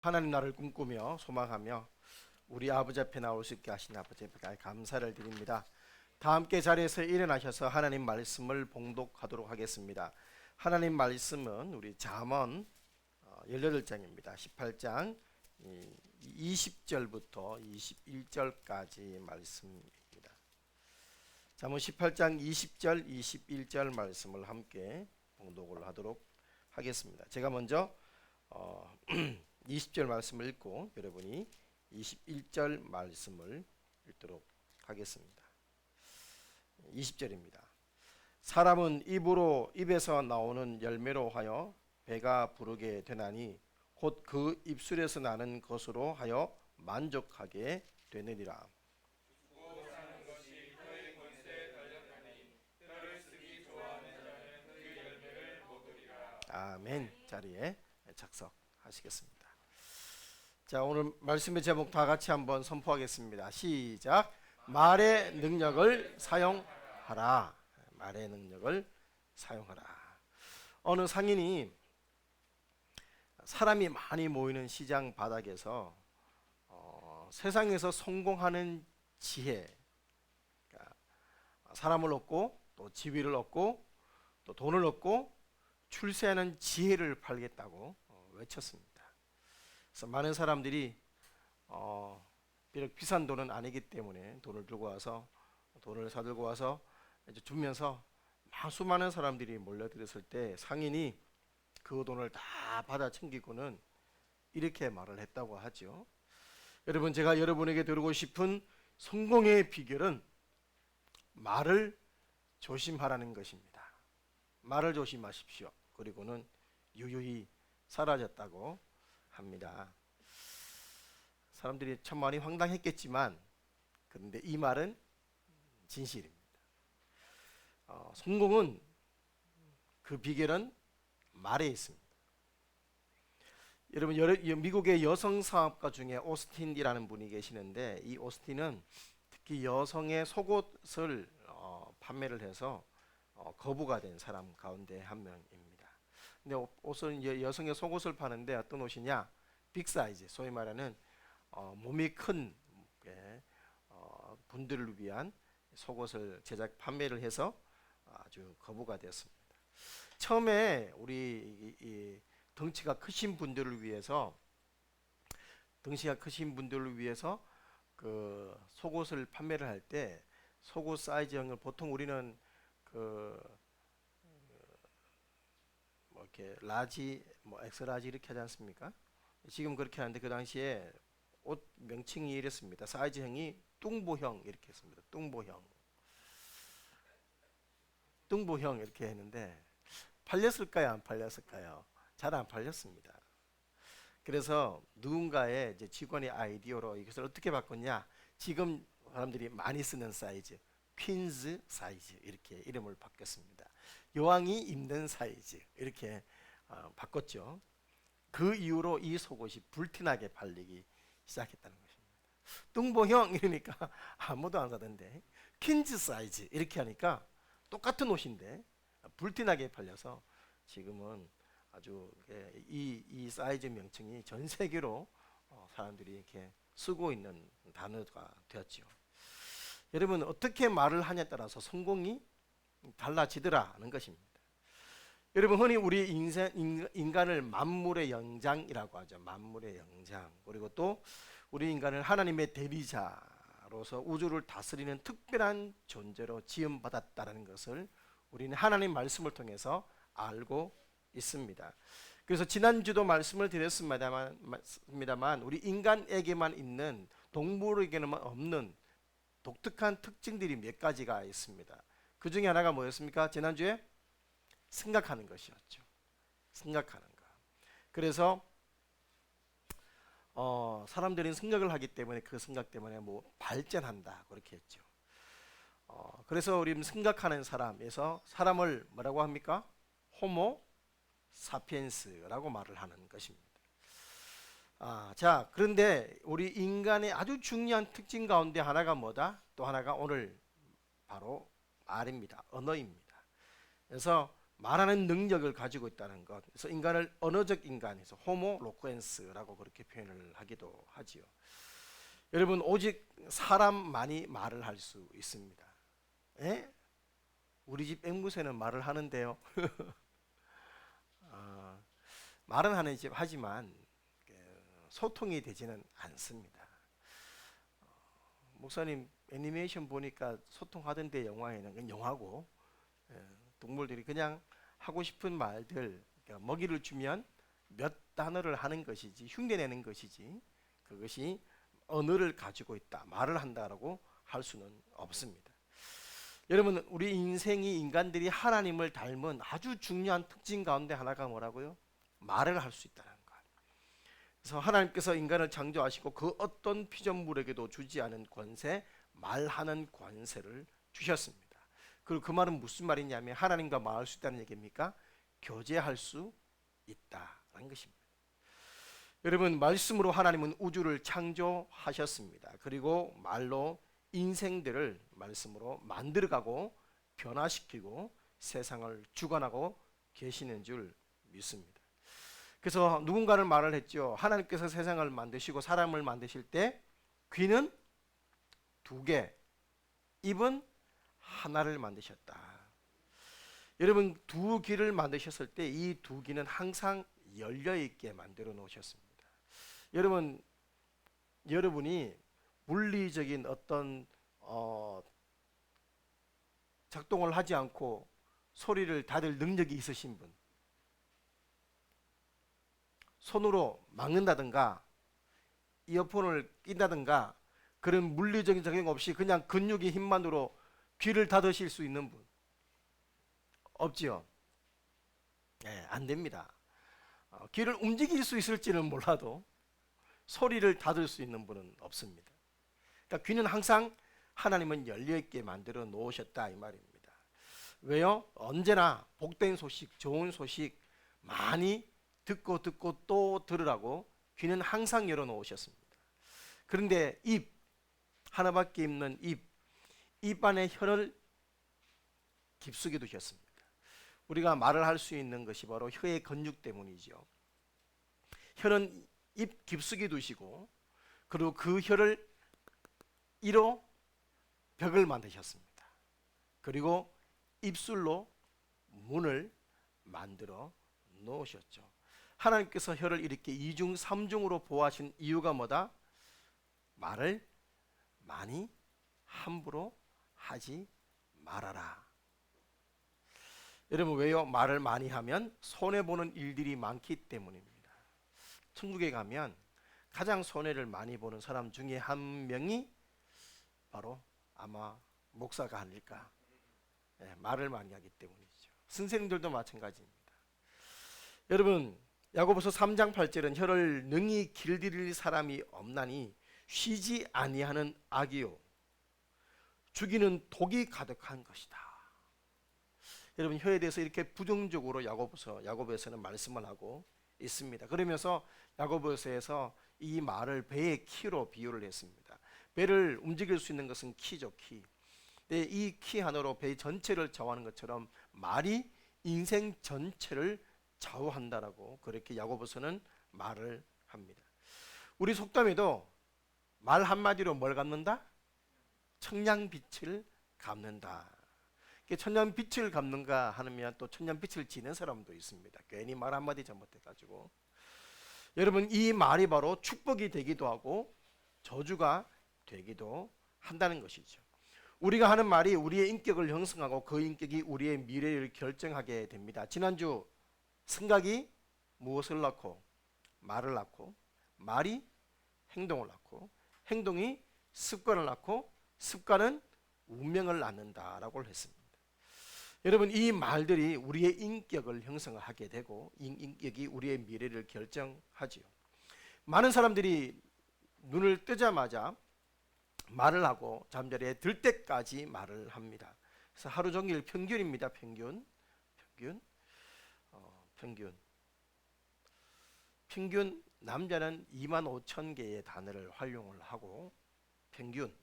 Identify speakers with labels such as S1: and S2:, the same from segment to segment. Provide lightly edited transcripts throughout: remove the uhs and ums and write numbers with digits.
S1: 하나님 나라를 꿈꾸며 소망하며 우리 아버지 앞에 나올 수 있게 하신 아버지 앞에 감사를 드립니다. 다 함께 자리에서 일어나셔서 하나님 말씀을 봉독하도록 하겠습니다. 하나님 말씀은 우리 잠언 18장입니다. 18장 20절부터 21절까지 말씀입니다. 잠언 18장 20절 21절 말씀을 함께 봉독을 하도록 하겠습니다. 제가 먼저 20절 말씀을 읽고 여러분이 21절 말씀을 읽도록 하겠습니다. 20절입니다. 사람은 입에서 나오는 열매로 하여 배가 부르게 되나니 곧 그 입술에서 나는 것으로 하여 만족하게 되느니라. 아멘. 자리에 착석하시겠습니다. 자, 오늘 말씀의 제목 다 같이 한번 선포하겠습니다. 시작. 말의 능력을 사용하라. 말의 능력을 사용하라. 어느 상인이 사람이 많이 모이는 시장 바닥에서 세상에서 성공하는 지혜, 그러니까 사람을 얻고 또 지위를 얻고 또 돈을 얻고 출세하는 지혜를 팔겠다고 외쳤습니다. 그래서 많은 사람들이 비록 비싼 돈은 아니기 때문에 돈을 사들고 와서 이제 주면서 수많은 사람들이 몰려들었을 때 상인이 그 돈을 다 받아 챙기고는 이렇게 말을 했다고 하죠. 여러분, 제가 여러분에게 드리고 싶은 성공의 비결은 말을 조심하라는 것입니다. 말을 조심하십시오. 그리고는 유유히 사라졌다고 합니다. 사람들이 참 많이 황당했겠지만 그런데 이 말은 진실입니다. 성공은 그 비결은 말에 있습니다. 여러분, 미국의 여성 사업가 중에 오스틴이라는 분이 계시는데 이 오스틴은 특히 여성의 속옷을 판매를 해서 거부가 된 사람 가운데 한 명입니다. 근데 옷은 여성의 속옷을 파는데 어떤 옷이냐? 빅 사이즈, 소위 말하는 몸이 큰 분들을 위한 속옷을 제작 판매를 해서 아주 거부가 되었습니다. 처음에 우리 이 덩치가 크신 분들을 위해서 그 속옷을 판매를 할 때 속옷 사이즈형을 보통 우리는 이렇게 라지, 엑스라지 이렇게 하지 않습니까? 지금 그렇게 하는데 그 당시에 옷 명칭이 이랬습니다. 사이즈형이 뚱보형 이렇게 했습니다. 뚱보형 이렇게 했는데 팔렸을까요? 안 팔렸을까요? 잘 안 팔렸습니다. 그래서 누군가의 이제 직원의 아이디어로 이것을 어떻게 바꿨냐? 지금 사람들이 많이 쓰는 사이즈, 퀸즈 사이즈 이렇게 이름을 바꿨습니다. 여왕이 입는 사이즈 이렇게 바꿨죠. 그 이후로 이 속옷이 불티나게 팔리기 시작했다는 것입니다. 뚱보형 이러니까 아무도 안 사던데 퀸즈 사이즈 이렇게 하니까 똑같은 옷인데 불티나게 팔려서 지금은 아주 이 사이즈 명칭이 전 세계로 사람들이 이렇게 쓰고 있는 단어가 되었죠. 여러분, 어떻게 말을 하냐에 따라서 성공이 달라지더라는 것입니다. 여러분, 흔히 우리 인간을 만물의 영장이라고 하죠. 만물의 영장. 그리고 또 우리 인간을 하나님의 대리자로서 우주를 다스리는 특별한 존재로 지음받았다는 것을 우리는 하나님 말씀을 통해서 알고 있습니다. 그래서 지난주도 말씀을 드렸습니다만 우리 인간에게만 있는 동물에게는 없는 독특한 특징들이 몇 가지가 있습니다. 그 중에 하나가 뭐였습니까? 지난주에 생각하는 것이었죠. 생각하는 것. 그래서 사람들이 생각을 하기 때문에 그 생각 때문에 발전한다 그렇게 했죠. 그래서 우리는 생각하는 사람에서 사람을 뭐라고 합니까? 호모 사피엔스라고 말을 하는 것입니다. 자, 그런데 우리 인간의 아주 중요한 특징 가운데 하나가 뭐다? 또 하나가 오늘 바로 말입니다. 언어입니다. 그래서 말하는 능력을 가지고 있다는 것. 그래서 인간을 언어적 인간에서 호모 로쿠엔스라고 그렇게 표현을 하기도 하지요. 여러분, 오직 사람만이 말을 할 수 있습니다. 에? 우리 집 앵무새는 말을 하는데요. 말은 하지만 소통이 되지는 않습니다. 목사님 애니메이션 보니까 소통하던데 영화에는 그건 영화고, 동물들이 그냥 하고 싶은 말들, 그러니까 먹이를 주면 몇 단어를 하는 것이지, 흉내내는 것이지, 그것이 언어를 가지고 있다, 말을 한다라고 할 수는 없습니다. 여러분, 우리 인생이 인간들이 하나님을 닮은 아주 중요한 특징 가운데 하나가 뭐라고요? 말을 할 수 있다는 것. 그래서 하나님께서 인간을 창조하시고 그 어떤 피조물에게도 주지 않은 권세, 말하는 권세를 주셨습니다. 그리고 그 말은 무슨 말이냐면 하나님과 말할 수 있다는 얘기입니까? 교제할 수 있다라는 것입니다. 여러분, 말씀으로 하나님은 우주를 창조하셨습니다. 그리고 말로 인생들을 말씀으로 만들어가고 변화시키고 세상을 주관하고 계시는 줄 믿습니다. 그래서 누군가는 말을 했죠. 하나님께서 세상을 만드시고 사람을 만드실 때 귀는 2개, 입은 하나를 만드셨다. 여러분, 2귀를 만드셨을 때 이 2귀는 항상 열려있게 만들어 놓으셨습니다. 여러분이 물리적인 어떤 작동을 하지 않고 소리를 닫을 능력이 있으신 분, 손으로 막는다든가 이어폰을 낀다든가 그런 물리적인 작용 없이 그냥 근육의 힘만으로 귀를 닫으실 수 있는 분 없지요? 네, 안 됩니다. 귀를 움직일 수 있을지는 몰라도 소리를 닫을 수 있는 분은 없습니다. 그러니까 귀는 항상 하나님은 열려있게 만들어 놓으셨다 이 말입니다. 왜요? 언제나 복된 소식, 좋은 소식 많이 듣고 또 들으라고 귀는 항상 열어놓으셨습니다. 그런데 입, 하나밖에 없는 입 안에 혀를 깊숙이 두셨습니다. 우리가 말을 할 수 있는 것이 바로 혀의 근육 때문이죠. 혀는 입 깊숙이 두시고 그리고 그 혀를 이로 벽을 만드셨습니다. 그리고 입술로 문을 만들어 놓으셨죠. 하나님께서 혀를 이렇게 2중 3중으로 보호하신 이유가 뭐다? 말을 많이 함부로 하지 말아라. 여러분, 왜요? 말을 많이 하면 손해보는 일들이 많기 때문입니다. 천국에 가면 가장 손해를 많이 보는 사람 중에 한 명이 바로 아마 목사가 아닐까. 말을 많이 하기 때문이죠. 선생님들도 마찬가지입니다. 여러분, 야고보서 3장 8절은 혀를 능히 길들일 사람이 없나니 쉬지 아니하는 악이요 죽이는 독이 가득한 것이다. 여러분, 혀에 대해서 이렇게 부정적으로 야고보에서는 말씀을 하고 있습니다. 그러면서 야고보서에서 이 말을 배의 키로 비유를 했습니다. 배를 움직일 수 있는 것은 키죠, 키. 이 키 하나로 배 전체를 좌우하는 것처럼 말이 인생 전체를 좌우한다라고 그렇게 야고보서는 말을 합니다. 우리 속담에도 말 한마디로 뭘 갚는다? 청량빛을 갚는다. 천년빛을 갚는가 하면 또 천년빛을 지는 사람도 있습니다. 괜히 말 한마디 잘못해가지고. 여러분, 이 말이 바로 축복이 되기도 하고 저주가 되기도 한다는 것이죠. 우리가 하는 말이 우리의 인격을 형성하고 그 인격이 우리의 미래를 결정하게 됩니다. 지난주 생각이 무엇을 낳고 말을 낳고 말이 행동을 낳고 행동이 습관을 낳고 습관은 운명을 낳는다라고 했습니다. 여러분, 이 말들이 우리의 인격을 형성하게 되고 인격이 우리의 미래를 결정하지요. 많은 사람들이 눈을 뜨자마자 말을 하고 잠자리에 들 때까지 말을 합니다. 그래서 하루 종일 평균입니다. 평균 남자는 25,000개의 단어를 활용을 하고 평균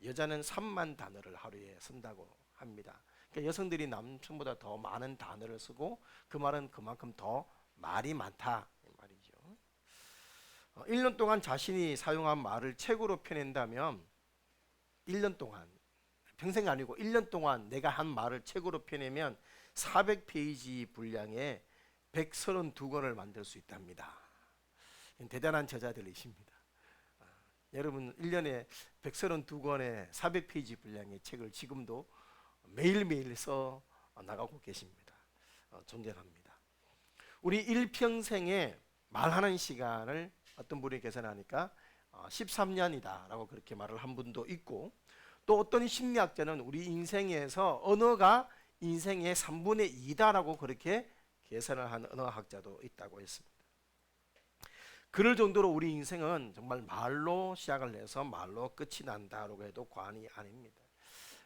S1: 여자는 3만 단어를 하루에 쓴다고 합니다. 그러니까 여성들이 남성보다 더 많은 단어를 쓰고 그 말은 그만큼 더 말이 많다 이 말이죠. 1년 동안 자신이 사용한 말을 책으로 펴낸다면 1년 동안, 평생 아니고 1년 동안 내가 한 말을 책으로 펴내면 400페이지 분량의 132권을 만들 수 있답니다. 대단한 저자들이십니다. 여러분 1년에 132권의 400페이지 분량의 책을 지금도 매일매일 써 나가고 계십니다. 존경합니다. 우리 일평생에 말하는 시간을 어떤 분이 계산하니까 13년이다 라고 그렇게 말을 한 분도 있고, 또 어떤 심리학자는 우리 인생에서 언어가 인생의 3분의 2다 라고 그렇게 계산을 한 언어학자도 있다고 했습니다. 그럴 정도로 우리 인생은 정말 말로 시작을 해서 말로 끝이 난다라고 해도 과언이 아닙니다.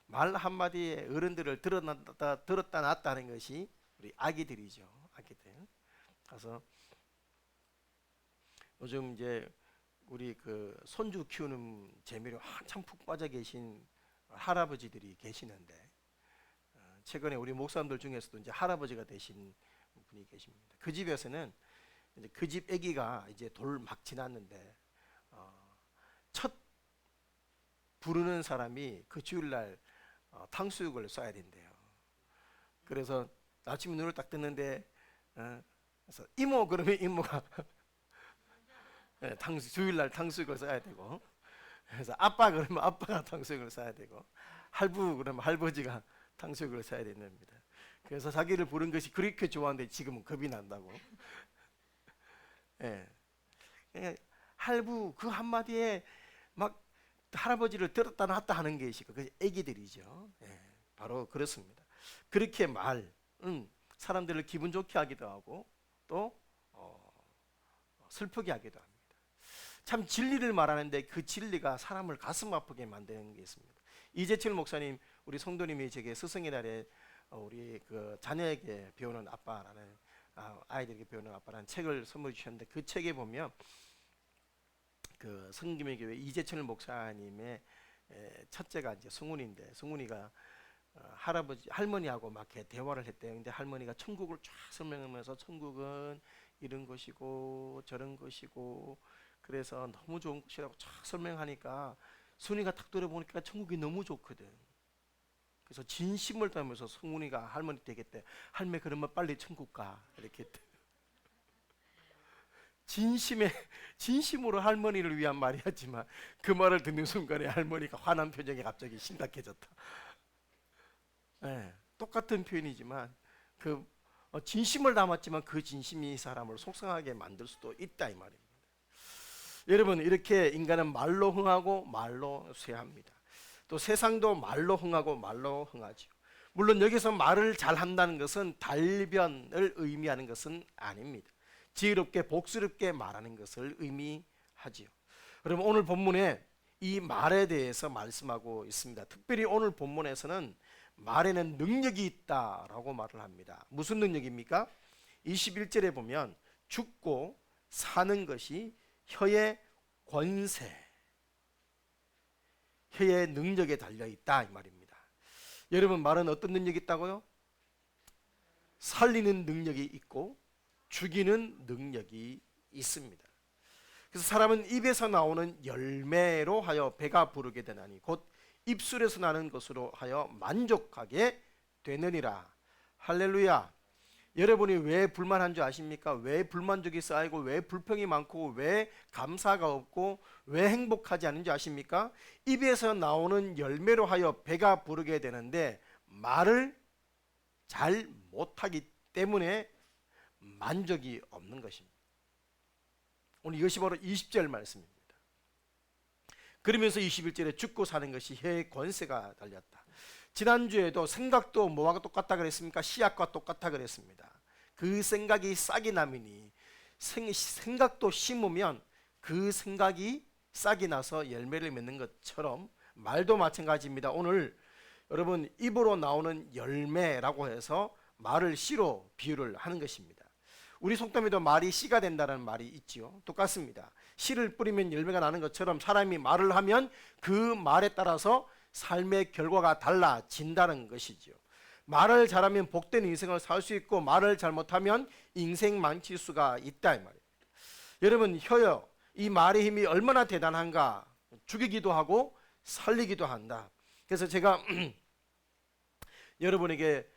S1: 말 한마디에 어른들을 들었다 놨다 하는 것이 우리 아기들이죠. 아기들. 그래서 요즘 이제 우리 그 손주 키우는 재미로 한참 푹 빠져 계신 할아버지들이 계시는데, 최근에 우리 목사님들 중에서도 이제 할아버지가 되신 분이 계십니다. 그 집에서는 이제 그 집 아기가 이제 돌 막 지났는데 첫 부르는 사람이 그 주일날 탕수육을 쏴야 된대요. 그래서 아침에 눈을 딱 떴는데 그래서 이모 그러면 이모가 주일날 탕수육을 쏴야 되고, 그래서 아빠 그러면 아빠가 탕수육을 쏴야 되고, 할부 그러면 할아버지가 탕수육을 쏴야 됩니다. 그래서 자기를 부른 것이 그렇게 좋아하는데 지금은 겁이 난다고. 예. 할부 그 한마디에 막 할아버지를 들었다 놨다 하는 것이고 그 애기들이죠. 예. 바로 그렇습니다. 그렇게 사람들을 기분 좋게 하기도 하고 또 슬프게 하기도 합니다. 참 진리를 말하는데 그 진리가 사람을 가슴 아프게 만드는 게 있습니다. 이재철 목사님, 우리 성도님이 제게 스승의 날에 우리 그 자녀에게 배우는 아빠라는 아이들에게 배우는 아빠라는 책을 선물해 주셨는데, 그 책에 보면 그 성김의 교회 이재철 목사님의 첫째가 이제 승훈인데, 승훈이가 할머니하고 막 이렇게 대화를 했대요. 근데 할머니가 천국을 쫙 설명하면서 천국은 이런 것이고 저런 것이고 그래서 너무 좋은 것이라고 쫙 설명하니까 순이가 탁 들어보니까 천국이 너무 좋거든. 그래서 진심을 담으면서 성훈이가 할머니 되겠대. 할매 그러면 빨리 천국 가 이렇게 했대. 진심으로 할머니를 위한 말이었지만 그 말을 듣는 순간에 할머니가 화난 표정이 갑자기 심각해졌다. 네, 똑같은 표현이지만 그 진심을 담았지만 그 진심이 사람을 속상하게 만들 수도 있다 이 말입니다. 여러분, 이렇게 인간은 말로 흥하고 말로 쇠합니다. 또 세상도 말로 흥하고 말로 흥하죠. 물론 여기서 말을 잘한다는 것은 달변을 의미하는 것은 아닙니다. 지혜롭게 복스럽게 말하는 것을 의미하지요. 그럼 오늘 본문에 이 말에 대해서 말씀하고 있습니다. 특별히 오늘 본문에서는 말에는 능력이 있다라고 말을 합니다. 무슨 능력입니까? 21절에 보면 죽고 사는 것이 혀의 권세, 혀의 능력에 달려있다 이 말입니다. 여러분, 말은 어떤 능력이 있다고요? 살리는 능력이 있고 죽이는 능력이 있습니다. 그래서 사람은 입에서 나오는 열매로 하여 배가 부르게 되나니 곧 입술에서 나는 것으로 하여 만족하게 되느니라. 할렐루야. 여러분이 왜 불만한 줄 아십니까? 왜 불만족이 쌓이고 왜 불평이 많고 왜 감사가 없고 왜 행복하지 않은 줄 아십니까? 입에서 나오는 열매로 하여 배가 부르게 되는데 말을 잘 못하기 때문에 만족이 없는 것입니다. 오늘 이것이 바로 20절 말씀입니다. 그러면서 21절에 죽고 사는 것이 혀의 권세가 달렸다. 지난주에도 생각도 뭐와 똑같다 그랬습니까? 씨앗과 똑같다 그랬습니다. 그 생각이 싹이 나미니 생각도 심으면 그 생각이 싹이 나서 열매를 맺는 것처럼 말도 마찬가지입니다. 오늘 여러분, 입으로 나오는 열매라고 해서 말을 씨로 비유를 하는 것입니다. 우리 속담에도 말이 씨가 된다는 말이 있지요. 똑같습니다. 씨를 뿌리면 열매가 나는 것처럼 사람이 말을 하면 그 말에 따라서 삶의 결과가 달라진다는 것이죠. 말을 잘하면 복된 인생을 살 수 있고 말을 잘못하면 인생 망칠 수가 있다 이 말이에요. 여러분 혀요. 이 말의 힘이 얼마나 대단한가. 죽이기도 하고 살리기도 한다. 그래서 제가 여러분에게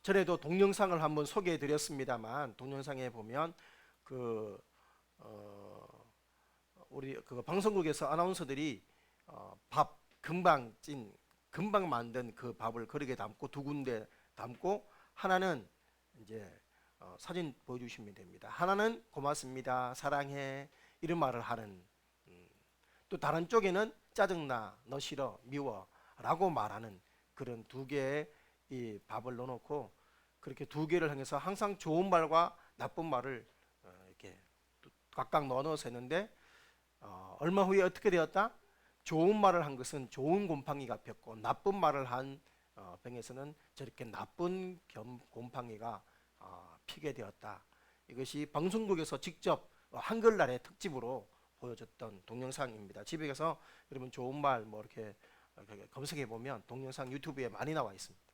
S1: 전에도 동영상을 한번 소개해 드렸습니다만 동영상에 보면 그 우리 그 방송국에서 아나운서들이 밥 금방 만든 그 밥을 그릇에 담고 두 군데 담고 하나는 이제 사진 보여주시면 됩니다. 하나는 고맙습니다, 사랑해 이런 말을 하는 또 다른 쪽에는 짜증나, 너 싫어, 미워 라고 말하는 그런 두 개의 이 밥을 넣어놓고 그렇게 두 개를 향해서 항상 좋은 말과 나쁜 말을 이렇게 각각 넣어서 했는데 얼마 후에 어떻게 되었다? 좋은 말을 한 것은 좋은 곰팡이가 폈고 나쁜 말을 한 병에서는 저렇게 나쁜 곰팡이가 피게 되었다. 이것이 방송국에서 직접 한글날의 특집으로 보여줬던 동영상입니다. 집에 가서 여러분 좋은 말 뭐 이렇게 검색해 보면 동영상 유튜브에 많이 나와 있습니다.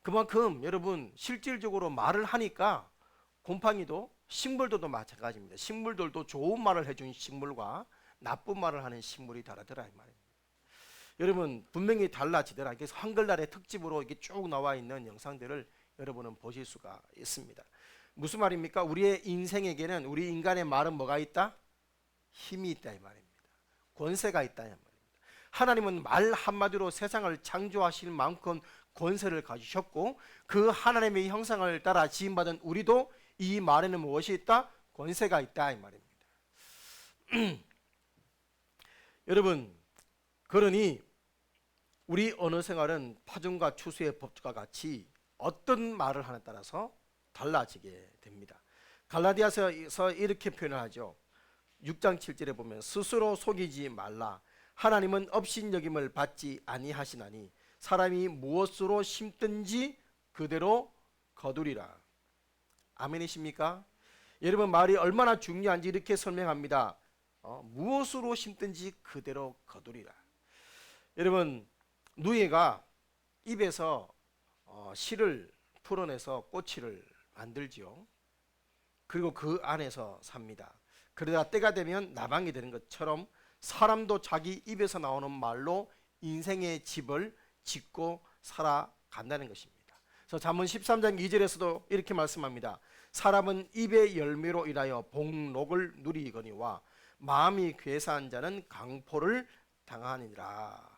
S1: 그만큼 여러분 실질적으로 말을 하니까 곰팡이도 식물들도 마찬가지입니다. 식물들도 좋은 말을 해준 식물과 나쁜 말을 하는 식물이 다르더라 이 말입니다. 여러분 분명히 달라지더라. 그래서 한글날의 특집으로 이게 쭉 나와 있는 영상들을 여러분은 보실 수가 있습니다. 무슨 말입니까? 우리의 인생에게는 우리 인간의 말은 뭐가 있다? 힘이 있다 이 말입니다. 권세가 있다 이 말입니다. 하나님은 말 한마디로 세상을 창조하실 만큼 권세를 가지셨고 그 하나님의 형상을 따라 지음받은 우리도 이 말에는 무엇이 있다? 권세가 있다 이 말입니다. 여러분 그러니 우리 언어 생활은 파종과 추수의 법과 같이 어떤 말을 하느냐에 따라서 달라지게 됩니다. 갈라디아서에서 이렇게 표현을 하죠. 6장 7절에 보면 스스로 속이지 말라. 하나님은 업신여김을 받지 아니하시나니 사람이 무엇으로 심든지 그대로 거두리라. 아멘이십니까? 여러분 말이 얼마나 중요한지 이렇게 설명합니다. 무엇으로 심든지 그대로 거두리라. 여러분 누에가 입에서 실을 풀어내서 꼬치를 만들지요. 그리고 그 안에서 삽니다. 그러다 때가 되면 나방이 되는 것처럼 사람도 자기 입에서 나오는 말로 인생의 집을 짓고 살아간다는 것입니다. 그래서 잠언 13장 2절에서도 이렇게 말씀합니다. 사람은 입의 열매로 인하여 복록을 누리거니와 마음이 괴사한 자는 강포를 당하니라.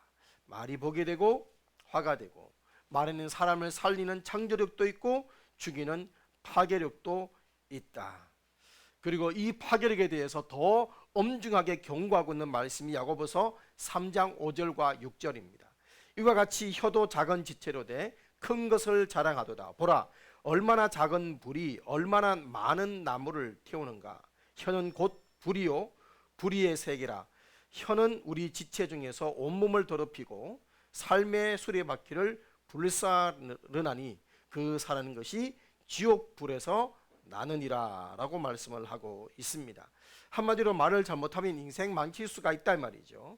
S1: 말이 복이 되고 화가 되고 말에는 사람을 살리는 창조력도 있고 죽이는 파괴력도 있다. 그리고 이 파괴력에 대해서 더 엄중하게 경고하고 있는 말씀이 야고보서 3장 5절과 6절입니다. 이와 같이 혀도 작은 지체로 돼 큰 것을 자랑하도다. 보라 얼마나 작은 불이 얼마나 많은 나무를 태우는가. 혀는 곧 불이요 불의의 세계라. 혀는 우리 지체 중에서 온몸을 더럽히고 삶의 수레바퀴를 불사르나니 그 사는 것이 지옥 불에서 나느니라 라고 말씀을 하고 있습니다. 한마디로 말을 잘못하면 인생 망칠 수가 있다 말이죠.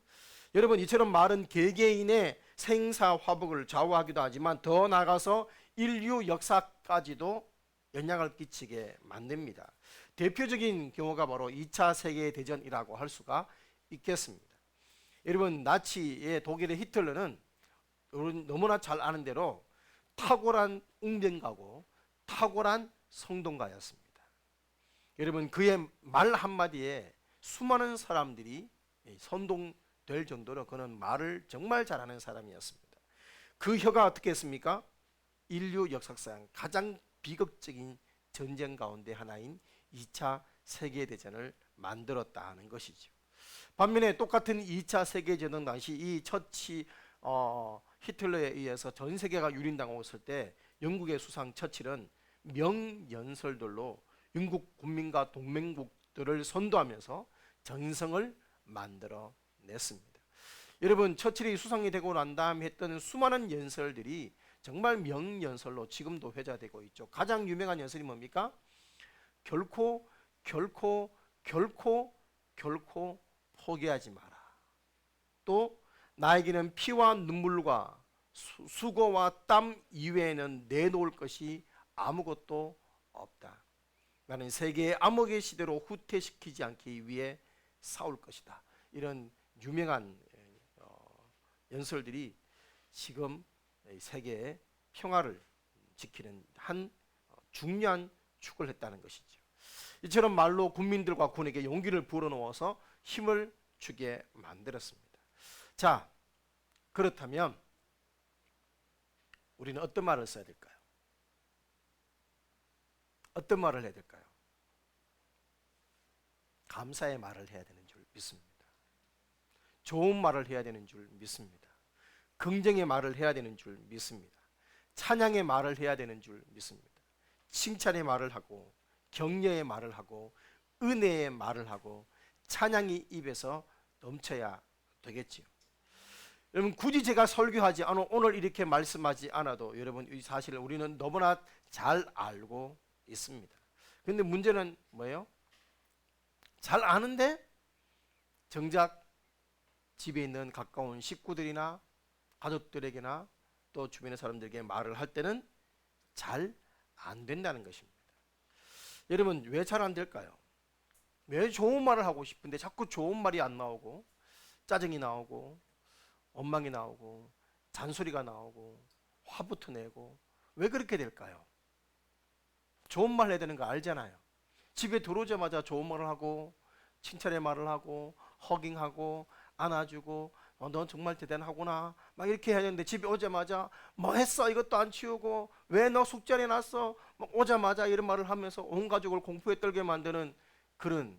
S1: 여러분 이처럼 말은 개개인의 생사화복을 좌우하기도 하지만 더 나아가서 인류 역사까지도 영향을 끼치게 만듭니다. 대표적인 경우가 바로 2차 세계대전이라고 할 수가 있겠습니다. 여러분 나치의 독일의 히틀러는 너무나 잘 아는 대로 탁월한 웅변가고 탁월한 성동가였습니다. 여러분 그의 말 한마디에 수많은 사람들이 선동될 정도로 그는 말을 정말 잘하는 사람이었습니다. 그 혀가 어떻게 했습니까? 인류 역사상 가장 비극적인 전쟁 가운데 하나인 2차 세계대전을 만들었다는 것이죠. 반면에 똑같은 2차 세계대전 당시 이 처치 히틀러에 의해서 전 세계가 유린당하고 있을 때 영국의 수상 처칠은 명연설들로 영국 국민과 동맹국들을 선도하면서 전성을 만들어 냈습니다. 여러분 처칠이 수상이 되고 난 다음에 했던 수많은 연설들이 정말 명연설로 지금도 회자되고 있죠. 가장 유명한 연설이 뭡니까? 결코 포기하지 마라. 또 나에게는 피와 눈물과 수고와 땀 이외에는 내놓을 것이 아무것도 없다. 나는 세계의 암흑의 시대로 후퇴시키지 않기 위해 싸울 것이다. 이런 유명한 연설들이 지금 세계의 평화를 지키는 한 중요한 축을 했다는 것이죠. 이처럼 말로 국민들과 군에게 용기를 불어넣어서 힘을 주게 만들었습니다. 자, 그렇다면 우리는 어떤 말을 써야 될까요? 어떤 말을 해야 될까요? 감사의 말을 해야 되는 줄 믿습니다. 좋은 말을 해야 되는 줄 믿습니다. 긍정의 말을 해야 되는 줄 믿습니다. 찬양의 말을 해야 되는 줄 믿습니다. 칭찬의 말을 하고 격려의 말을 하고 은혜의 말을 하고 찬양이 입에서 넘쳐야 되겠지요. 여러분, 굳이 제가 설교하지 않아 오늘 이렇게 말씀하지 않아도 여러분 이 사실을 우리는 너무나 잘 알고 있습니다. 근데 문제는 뭐예요? 잘 아는데 정작 집에 있는 가까운 식구들이나 가족들에게나 또 주변의 사람들에게 말을 할 때는 잘 안 된다는 것입니다. 여러분, 왜 잘 안 될까요? 왜 좋은 말을 하고 싶은데 자꾸 좋은 말이 안 나오고 짜증이 나오고 원망이 나오고 잔소리가 나오고 화부터 내고 왜 그렇게 될까요? 좋은 말 해야 되는 거 알잖아요. 집에 들어오자마자 좋은 말을 하고 칭찬의 말을 하고 허깅하고 안아주고 넌 정말 대단하구나 막 이렇게 해야 되는데 집에 오자마자 뭐 했어? 이것도 안 치우고 왜 너 숙제 안 해놨어? 막 오자마자 이런 말을 하면서 온 가족을 공포에 떨게 만드는 그런,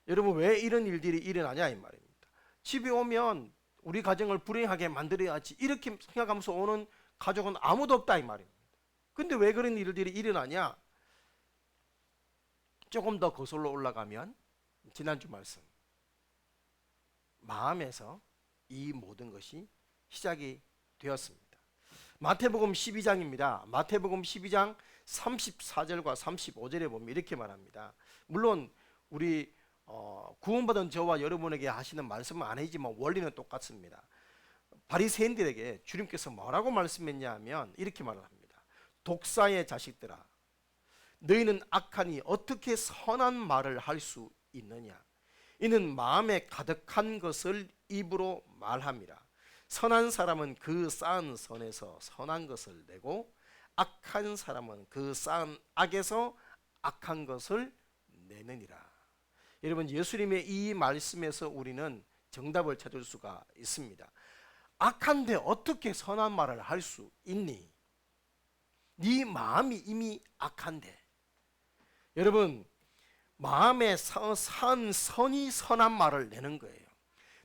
S1: 여러분 왜 이런 일들이 일어나냐 이 말입니다. 집에 오면 우리 가정을 불행하게 만들어야지 이렇게 생각하면서 오는 가족은 아무도 없다 이 말입니다. 근데 왜 그런 일들이 일어나냐? 조금 더 거슬러 올라가면 지난주 말씀, 마음에서 이 모든 것이 시작이 되었습니다. 마태복음 12장입니다. 마태복음 12장 34절과 35절에 보면 이렇게 말합니다. 물론 우리 구원받은 저와 여러분에게 하시는 말씀은 아니지만 원리는 똑같습니다. 바리새인들에게 주님께서 뭐라고 말씀했냐 하면 이렇게 말을 합니다. 독사의 자식들아, 너희는 악하니 어떻게 선한 말을 할 수 있느냐? 이는 마음에 가득한 것을 입으로 말함이라. 선한 사람은 그 쌓은 선에서 선한 것을 내고 악한 사람은 그 쌓은 악에서 악한 것을 내느니라. 여러분, 예수님의 이 말씀에서 우리는 정답을 찾을 수가 있습니다. 악한데 어떻게 선한 말을 할 수 있니? 네 마음이 이미 악한데. 여러분, 마음에 산 선이 선한 말을 내는 거예요.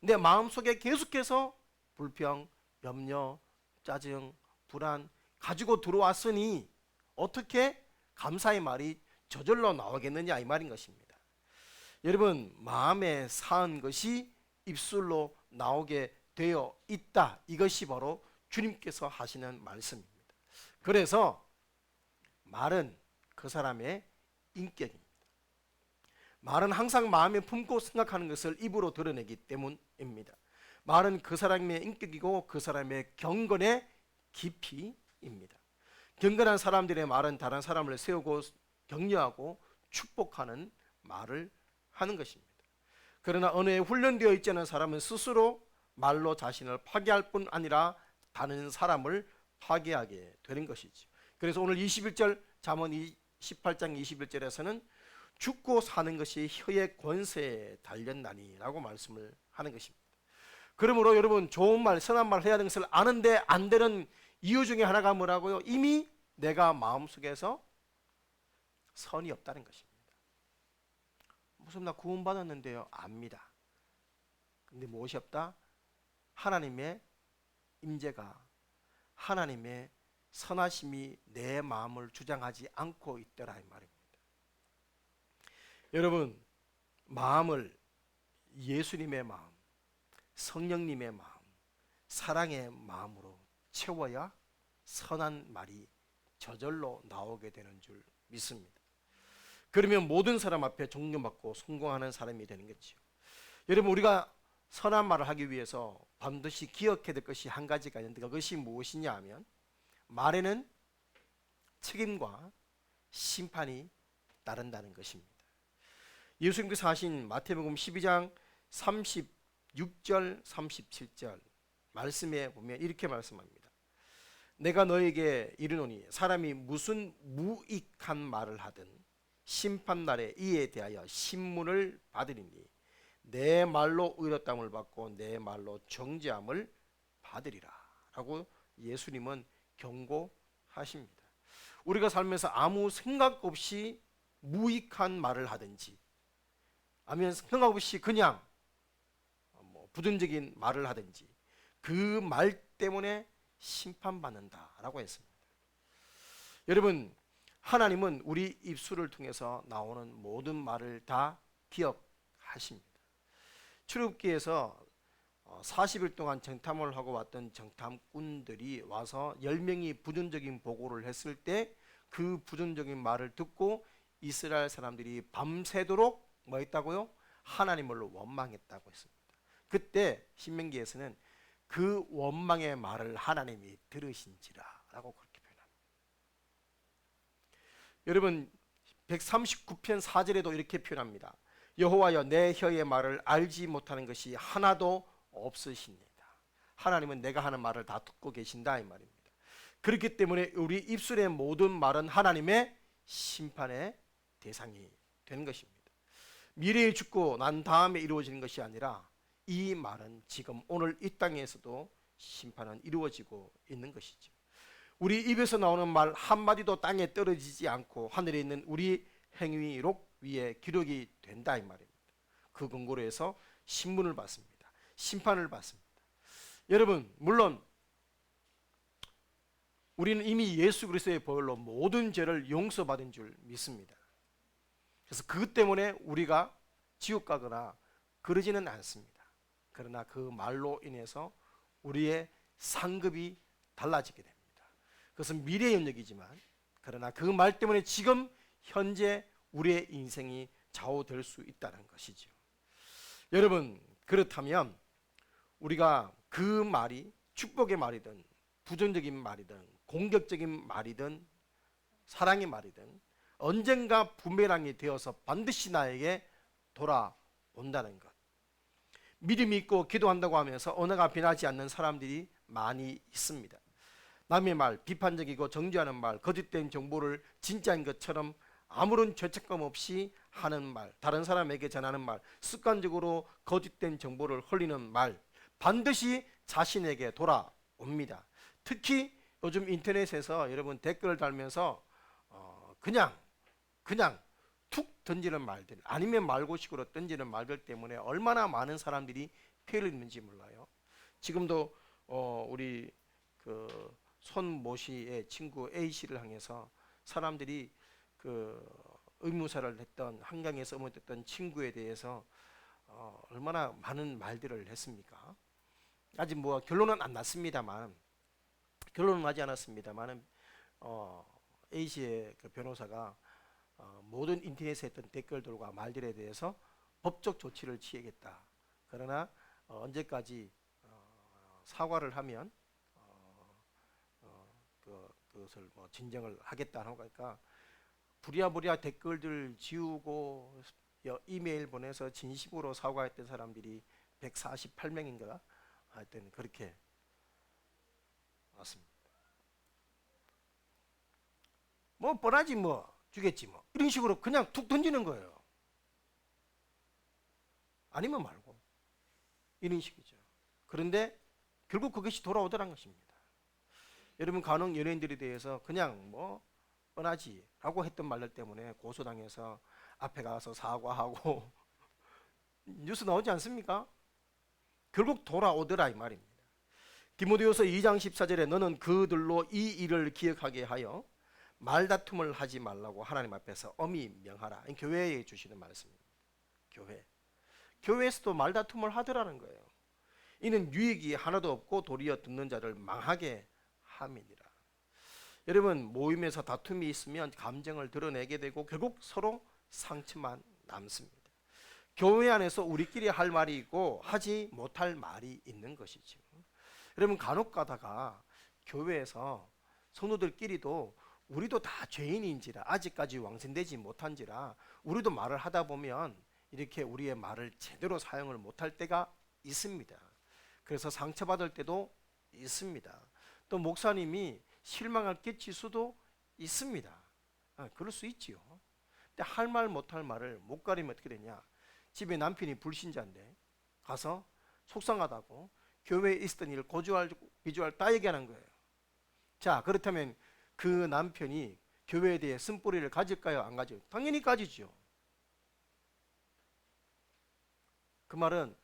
S1: 내 마음속에 계속해서 불평, 염려, 짜증, 불안 가지고 들어왔으니 어떻게 감사의 말이 저절로 나오겠느냐 이 말인 것입니다. 여러분, 마음에 산 것이 입술로 나오게 되어 있다. 이것이 바로 주님께서 하시는 말씀입니다. 그래서 말은 그 사람의 인격입니다. 말은 항상 마음에 품고 생각하는 것을 입으로 드러내기 때문입니다. 말은 그 사람의 인격이고 그 사람의 경건의 깊이입니다. 경건한 사람들의 말은 다른 사람을 세우고 격려하고 축복하는 말을 하는 것입니다. 그러나 언어에 훈련되어 있지 않은 사람은 스스로 말로 자신을 파괴할 뿐 아니라 다른 사람을 파괴하게 되는 것이죠. 그래서 오늘 21절 잠언 18장 21절에서는 죽고 사는 것이 혀의 권세에 달렸나니 라고 말씀을 하는 것입니다. 그러므로 여러분, 좋은 말, 선한 말 해야 되는 것을 아는데 안 되는 이유 중에 하나가 뭐라고요? 이미 내가 마음속에서 선이 없다는 것입니다. 무슨 나 구원받았는데요? 압니다. 근데 무엇이 없다? 하나님의 임재가, 하나님의 선하심이 내 마음을 주장하지 않고 있더라 이 말입니다. 여러분, 마음을 예수님의 마음, 성령님의 마음, 사랑의 마음으로 채워야 선한 말이 저절로 나오게 되는 줄 믿습니다. 그러면 모든 사람 앞에 존경받고 성공하는 사람이 되는 거죠. 여러분, 우리가 선한 말을 하기 위해서 반드시 기억해야 될 것이 한 가지가 있는데 그것이 무엇이냐 하면 말에는 책임과 심판이 따른다는 것입니다. 예수님께서 하신 마태복음 12장 36절 37절 말씀에 보면 이렇게 말씀합니다. 내가 너에게 이르노니 사람이 무슨 무익한 말을 하든 심판날에 이에 대하여 신문을 받으리니 내 말로 의롭다함을 받고 내 말로 정죄함을 받으리라 라고 예수님은 경고하십니다. 우리가 살면서 아무 생각 없이 무익한 말을 하든지 아니면 생각 없이 그냥 부정적인 말을 하든지 그 말 때문에 심판받는다라고 했습니다. 여러분, 하나님은 우리 입술을 통해서 나오는 모든 말을 다 기억하십니다. 출애굽기에서 40일 동안 정탐을 하고 왔던 정탐꾼들이 와서 10명이 부정적인 보고를 했을 때 그 부정적인 말을 듣고 이스라엘 사람들이 밤새도록 뭐 했다고요? 하나님을 원망했다고 했습니다. 그때 신명기에서는 그 원망의 말을 하나님이 들으신지라 라고 그렇게 표현합니다. 여러분 139편 4절에도 이렇게 표현합니다. 여호와여 내 혀의 말을 알지 못하는 것이 하나도 없으십니다. 하나님은 내가 하는 말을 다 듣고 계신다 이 말입니다. 그렇기 때문에 우리 입술의 모든 말은 하나님의 심판의 대상이 되는 것입니다. 미래에 죽고 난 다음에 이루어지는 것이 아니라 이 말은 지금 오늘 이 땅에서도 심판은 이루어지고 있는 것이죠. 우리 입에서 나오는 말 한마디도 땅에 떨어지지 않고 하늘에 있는 우리 행위록 위에 기록이 된다 이 말입니다. 그 근거로 해서 신문을 받습니다. 심판을 받습니다. 여러분 물론 우리는 이미 예수 그리스도의 보혈로 모든 죄를 용서받은 줄 믿습니다. 그래서 그것 때문에 우리가 지옥 가거나 그러지는 않습니다. 그러나 그 말로 인해서 우리의 상급이 달라지게 됩니다. 그것은 미래의 영역이지만 그러나 그 말 때문에 지금 현재 우리의 인생이 좌우될 수 있다는 것이죠. 여러분 그렇다면 우리가 그 말이 축복의 말이든 부정적인 말이든 공격적인 말이든 사랑의 말이든 언젠가 부메랑이 되어서 반드시 나에게 돌아온다는 것. 믿음이 있고 기도한다고 하면서 언어가 변하지 않는 사람들이 많이 있습니다. 남의 말, 비판적이고 정죄하는 말, 거짓된 정보를 진짜인 것처럼 아무런 죄책감 없이 하는 말, 다른 사람에게 전하는 말, 습관적으로 거짓된 정보를 흘리는 말, 반드시 자신에게 돌아옵니다. 특히 요즘 인터넷에서 여러분 댓글을 달면서 그냥 툭 던지는 말들 아니면 말고식으로 던지는 말들 때문에 얼마나 많은 사람들이 피해를 입는지 몰라요. 지금도 우리 그 손모 씨의 친구 A 씨를 향해서 사람들이 그 의무사를 했던 한강에서 어머했던 친구에 대해서 얼마나 많은 말들을 했습니까? 아직 뭐 결론은 안 났습니다만 결론은 나지 않았습니다만 A 씨의 그 변호사가 모든 인터넷에 했던 댓글들과 말들에 대해서 법적 조치를 취하겠다. 그러나 언제까지 사과를 하면 그것을 뭐 진정을 하겠다는 거니까 부랴부랴 댓글들 지우고 이메일 보내서 진심으로 사과했던 사람들이 148명인가 하여튼 그렇게 왔습니다. 뭐 뻔하지 뭐 주겠지 뭐 이런 식으로 그냥 툭 던지는 거예요. 아니면 말고 이런 식이죠. 그런데 결국 그것이 돌아오더란 것입니다. 여러분 간혹 연예인들에 대해서 그냥 뭐 뻔하지 라고 했던 말들 때문에 고소당해서 앞에 가서 사과하고 뉴스 나오지 않습니까? 결국 돌아오더라 이 말입니다. 디모데후서 2장 14절에 너는 그들로 이 일을 기억하게 하여 말다툼을 하지 말라고 하나님 앞에서 엄히 명하라. 교회에 주시는 말씀입니다. 교회에서도 말다툼을 하더라는 거예요. 이는 유익이 하나도 없고 도리어 듣는 자를 망하게 함이니라. 여러분 모임에서 다툼이 있으면 감정을 드러내게 되고 결국 서로 상처만 남습니다. 교회 안에서 우리끼리 할 말이 있고 하지 못할 말이 있는 것이죠. 여러분 간혹 가다가 교회에서 성도들끼리도 우리도 다 죄인인지라 아직까지 왕생되지 못한지라 우리도 말을 하다 보면 이렇게 우리의 말을 제대로 사용을 못할 때가 있습니다. 그래서 상처받을 때도 있습니다. 또 목사님이 실망을 끼칠 수도 있습니다. 그럴 수 있지요. 근데 할 말 못할 말을 못 가리면 어떻게 되냐? 집에 남편이 불신자인데 가서 속상하다고 교회에 있었던 일을 고주할 비주할 다 얘기하는 거예요. 자, 그렇다면 그 남편이 교회에 대해 쓴뿌리를 가질까요? 안 가져요? 당연히 가지죠. 그 말은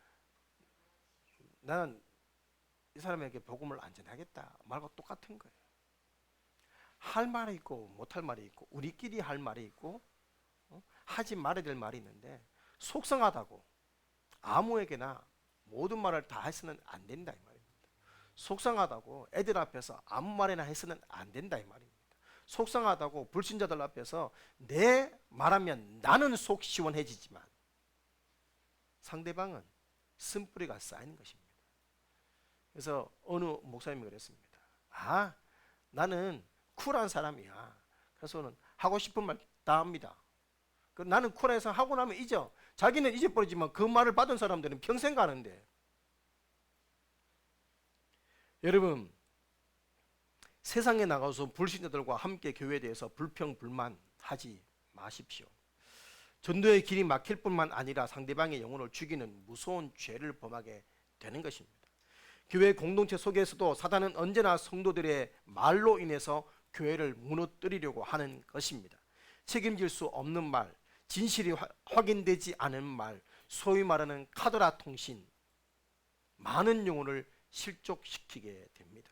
S1: 나는 이 사람에게 복음을 안 전하겠다 말과 똑같은 거예요. 할 말이 있고 못할 말이 있고 우리끼리 할 말이 있고 하지 말아야 될 말이 있는데 속상하다고 아무에게나 모든 말을 다 해서는 안 된다 이 말입니다. 속상하다고 애들 앞에서 아무 말이나 해서는 안 된다 이 말입니다. 속상하다고 불신자들 앞에서 내 말하면 나는 속 시원해지지만 상대방은 쓴뿌리가 쌓이는 것입니다. 그래서 어느 목사님이 그랬습니다. 나는 쿨한 사람이야. 그래서는 하고 싶은 말 다 합니다. 나는 쿨해서 하고 나면 잊어. 자기는 잊어버리지만 그 말을 받은 사람들은 평생 가는데. 여러분 세상에 나가서 불신자들과 함께 교회에 대해서 불평 불만하지 마십시오. 전도의 길이 막힐 뿐만 아니라 상대방의 영혼을 죽이는 무서운 죄를 범하게 되는 것입니다. 교회 공동체 속에서도 사단은 언제나 성도들의 말로 인해서 교회를 무너뜨리려고 하는 것입니다. 책임질 수 없는 말, 진실이 확인되지 않은 말, 소위 말하는 카더라 통신, 많은 영혼을 실족시키게 됩니다.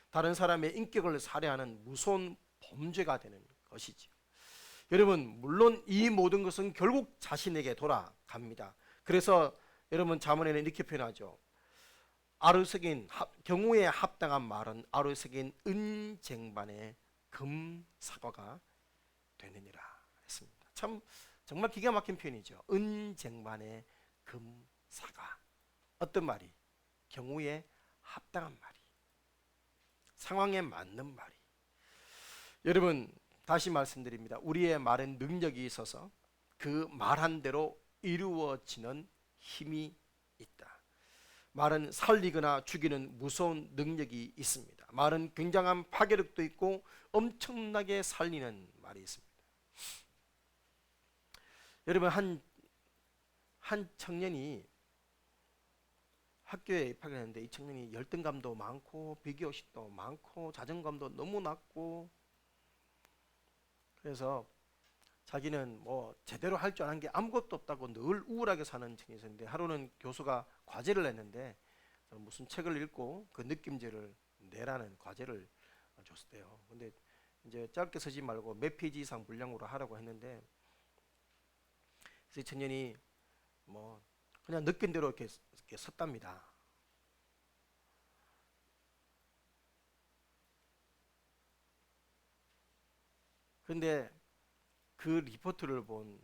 S1: 다른 사람의 인격을 살해하는 무서운 범죄가 되는 것이죠. 여러분 물론 이 모든 것은 결국 자신에게 돌아갑니다. 그래서 여러분 잠언에는 이렇게 표현하죠. 아르새긴 경우에 합당한 말은 아르새긴 은쟁반의 금사과가 되느니라 했습니다. 참 정말 기가 막힌 표현이죠. 은쟁반의 금사과. 어떤 말이? 경우에 합당한 말이, 상황에 맞는 말이. 여러분 다시 말씀드립니다. 우리의 말은 능력이 있어서 그 말한 대로 이루어지는 힘이 있다. 말은 살리거나 죽이는 무서운 능력이 있습니다. 말은 굉장한 파괴력도 있고 엄청나게 살리는 말이 있습니다. 여러분 한 청년이 학교에 입학을 했는데 이 청년이 열등감도 많고 비교의식도 많고 자존감도 너무 낮고 그래서 자기는 뭐 제대로 할 줄 아는 게 아무것도 없다고 늘 우울하게 사는 청년이 있었는데 하루는 교수가 과제를 냈는데 무슨 책을 읽고 그 느낌지를 내라는 과제를 줬대요. 근데 이제 짧게 쓰지 말고 몇 페이지 이상 분량으로 하라고 했는데 그래서 이 청년이 뭐 그냥 느낀 대로 이렇게 썼답니다. 그런데 그 리포트를 본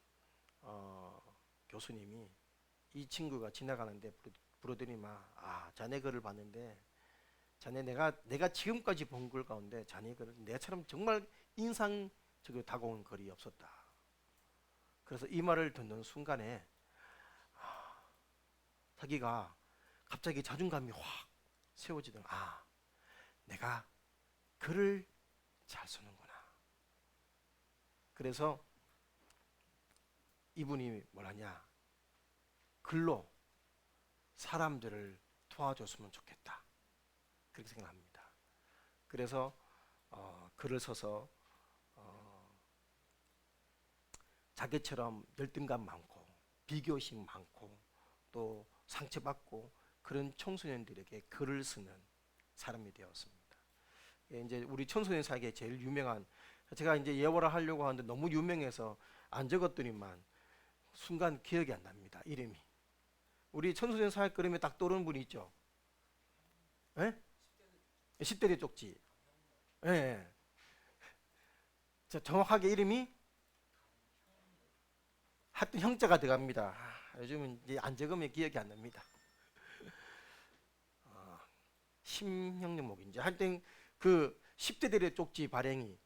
S1: 교수님이 이 친구가 지나가는데 부르더니만 자네 글을 봤는데 자네 내가 지금까지 본 글 가운데 자네 글은 내처럼 정말 인상적으로 다가온 글이 없었다. 그래서 이 말을 듣는 순간에 자기가 갑자기 자존감이 확 세워지더라. 내가 글을 잘 쓰는구나. 그래서 이분이 뭐라냐, 글로 사람들을 도와줬으면 좋겠다 그렇게 생각합니다. 그래서 글을 써서 자기처럼 열등감 많고 비교의식 많고 또 상처받고 그런 청소년들에게 글을 쓰는 사람이 되었습니다. 이제 우리 청소년 사이에 제일 유명한, 제가 이제 예보를 하려고 하는데 너무 유명해서 안 적었더니만 순간 기억이 안 납니다. 이름이. 우리 청소년 사회 그림에 딱 떠오르는 분이 있죠. 예? 10대 쪽지. 예. 정확하게 이름이 하여튼 형자가 들어갑니다. 요즘은 이제 안 적으면 기억이 안 납니다. 심형용목인지 하여튼 그 10대 대대 쪽지 발행이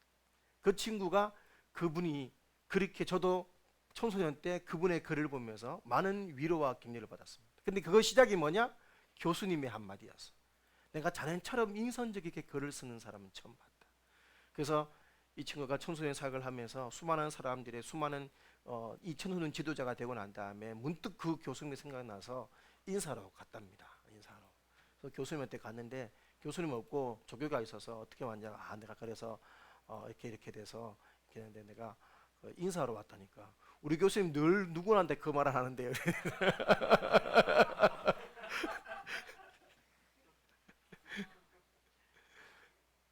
S1: 그 친구가 그분이 그렇게 저도 청소년 때 그분의 글을 보면서 많은 위로와 격려를 받았습니다. 근데 그거 시작이 뭐냐? 교수님의 한마디였어. 내가 자네처럼 인선적이게 글을 쓰는 사람은 처음 봤다. 그래서 이 친구가 청소년 사역을 하면서 수많은 사람들의 수많은 이 청소년 지도자가 되고 난 다음에 문득 그 교수님이 생각나서 인사로 갔답니다. 인사로. 그래서 교수님한테 갔는데 교수님 없고 조교가 있어서 어떻게 왔냐? 내가 그래서 이렇게 돼서 이렇게 했는데 내가 인사하러 왔다니까. 우리 교수님 늘 누구한테 그 말을 하는데요.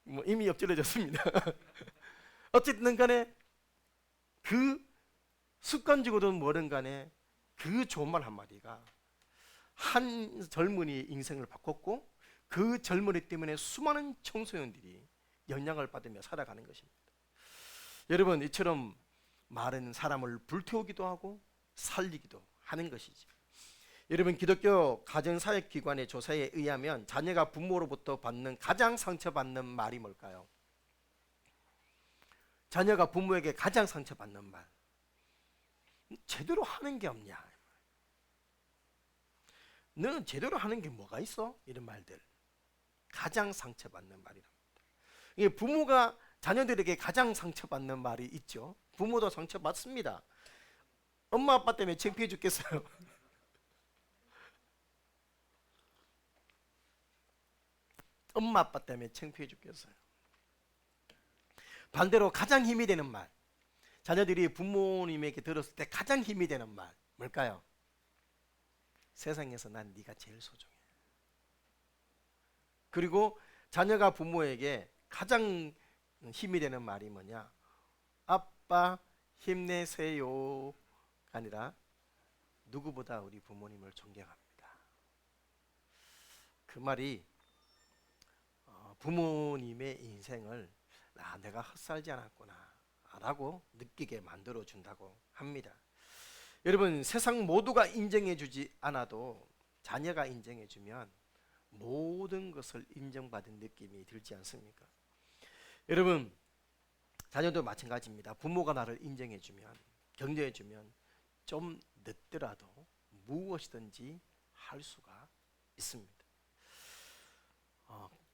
S1: 뭐 이미 엎질러졌습니다. 어쨌든 간에 그 습관적으로든 뭐든 간에 그 좋은 말 한마디가 한 젊은이의 인생을 바꿨고 그 젊은이 때문에 수많은 청소년들이 영향을 받으며 살아가는 것입니다. 여러분, 이처럼 말은 사람을 불태우기도 하고 살리기도 하는 것이지. 여러분, 기독교 가정사역기관의 조사에 의하면 자녀가 부모로부터 받는 가장 상처받는 말이 뭘까요? 자녀가 부모에게 가장 상처받는 말, 제대로 하는 게 없냐, 너는 제대로 하는 게 뭐가 있어? 이런 말들 가장 상처받는 말이랍니다. 이게 부모가 자녀들에게 가장 상처받는 말이 있죠. 부모도 상처받습니다. 엄마 아빠 때문에 창피해 죽겠어요. 엄마 아빠 때문에 창피해 죽겠어요. 반대로 가장 힘이 되는 말, 자녀들이 부모님에게 들었을 때 가장 힘이 되는 말 뭘까요? 세상에서 난 네가 제일 소중해. 그리고 자녀가 부모에게 가장 힘이 되는 말이 뭐냐? 아빠 힘내세요가 아니라 누구보다 우리 부모님을 존경합니다. 그 말이 부모님의 인생을 내가 헛살지 않았구나 라고 느끼게 만들어 준다고 합니다. 여러분, 세상 모두가 인정해 주지 않아도 자녀가 인정해 주면 모든 것을 인정받은 느낌이 들지 않습니까? 여러분, 자녀도 마찬가지입니다. 부모가 나를 인정해 주면, 격려해 주면 좀 늦더라도 무엇이든지 할 수가 있습니다.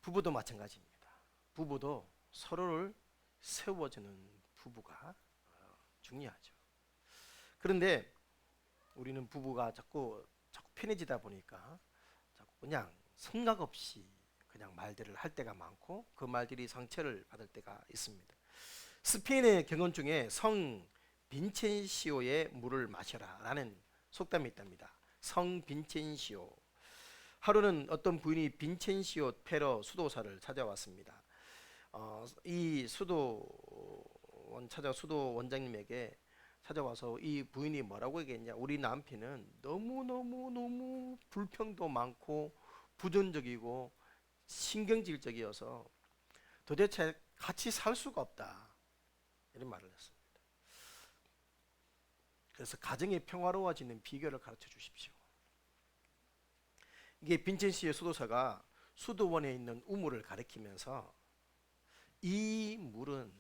S1: 부부도 마찬가지입니다. 부부도 서로를 세워주는 부부가 중요하죠. 그런데 우리는 부부가 자꾸 편해지다 보니까 자꾸 그냥 생각 없이 그냥 말들을 할 때가 많고 그 말들이 상처를 받을 때가 있습니다. 스페인의 경언 중에 성 빈첸시오의 물을 마셔라 라는 속담이 있답니다. 성 빈첸시오. 하루는 어떤 부인이 빈첸시오 페러 수도사를 찾아왔습니다. 이 수도 원장님에게 찾아와서 이 부인이 뭐라고 얘기했냐? 우리 남편은 너무 불평도 많고 부정적이고 신경질적이어서 도대체 같이 살 수가 없다, 이런 말을 했습니다. 그래서 가정이 평화로워지는 비결을 가르쳐 주십시오. 이게 빈첸시의 수도사가 수도원에 있는 우물을 가리키면서 이 물은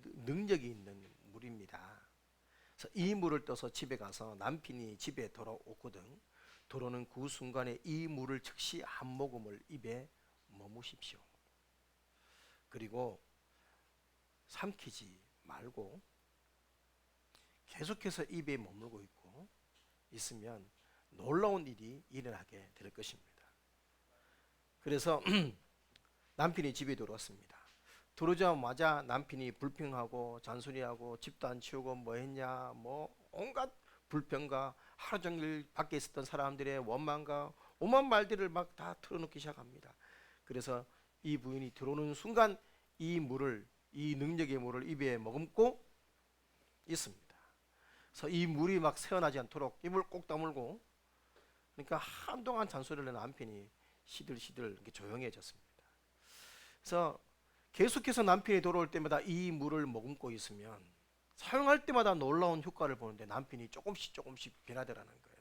S1: 능력이 있는 물입니다. 그래서 이 물을 떠서 집에 가서 남편이 집에 돌아오거든 들어오는 그 순간에 이 물을 즉시 한 모금을 입에 머무십시오. 그리고 삼키지 말고 계속해서 입에 머물고 있으면 놀라운 일이 일어나게 될 것입니다. 그래서 남편이 집에 들어왔습니다. 들어오자마자 남편이 불평하고 잔소리하고 집도 안 치우고 뭐 했냐, 뭐 온갖 불평과 하루 종일 밖에 있었던 사람들의 원망과 오만 말들을 막 다 털어놓기 시작합니다. 그래서 이 부인이 들어오는 순간 이 능력의 물을 입에 머금고 있습니다. 그래서 이 물이 막 새어나지 않도록 입을 꼭 다물고, 그러니까 한동안 잔소리를 하는 남편이 시들시들 이렇게 조용해졌습니다. 그래서 계속해서 남편이 돌아올 때마다 이 물을 머금고 있으면 사용할 때마다 놀라운 효과를 보는데 남편이 조금씩 변하더라는 거예요.